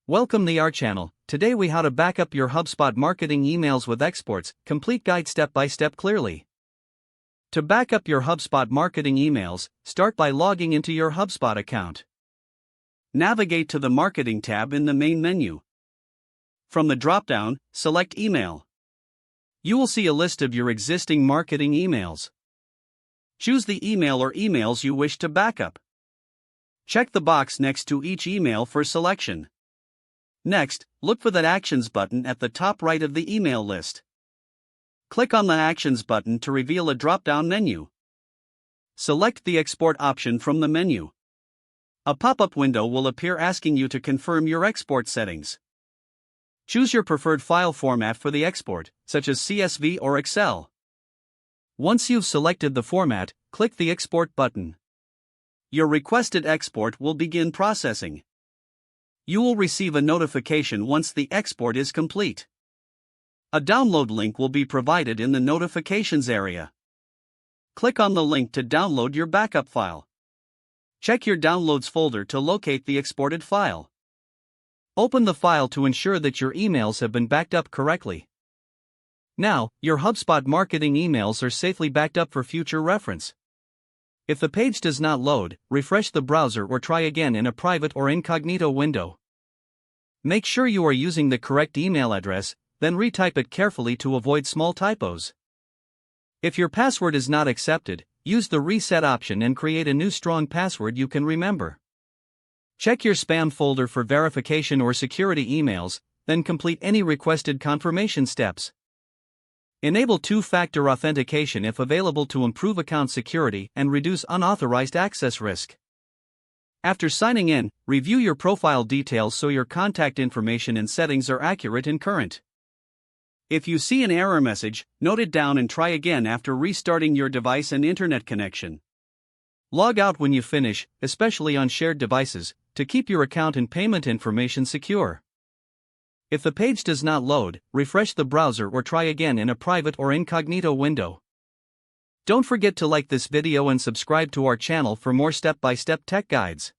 Welcome to our channel. Today we how to back up your HubSpot marketing emails with exports, complete guide step by step clearly. To back up your HubSpot marketing emails, start by logging into your HubSpot account. Navigate to the Marketing tab in the main menu. From the drop-down, select Email. You will see a list of your existing marketing emails. Choose the email or emails you wish to back up. Check the box next to each email for selection. Next, look for that Actions button at the top right of the email list. Click on the Actions button to reveal a drop-down menu. Select the Export option from the menu. A pop-up window will appear asking you to confirm your export settings. Choose your preferred file format for the export, such as CSV or Excel. Once you've selected the format, click the Export button. Your requested export will begin processing. You will receive a notification once the export is complete. A download link will be provided in the notifications area. Click on the link to download your backup file. Check your Downloads folder to locate the exported file. Open the file to ensure that your emails have been backed up correctly. Now, your HubSpot marketing emails are safely backed up for future reference. If the page does not load, refresh the browser or try again in a private or incognito window. Make sure you are using the correct email address, then retype it carefully to avoid small typos. If your password is not accepted, use the reset option and create a new strong password you can remember. Check your spam folder for verification or security emails, then complete any requested confirmation steps. Enable two-factor authentication if available to improve account security and reduce unauthorized access risk. After signing in, review your profile details so your contact information and settings are accurate and current. If you see an error message, note it down and try again after restarting your device and internet connection. Log out when you finish, especially on shared devices, to keep your account and payment information secure. If the page does not load, refresh the browser or try again in a private or incognito window. Don't forget to like this video and subscribe to our channel for more step-by-step tech guides.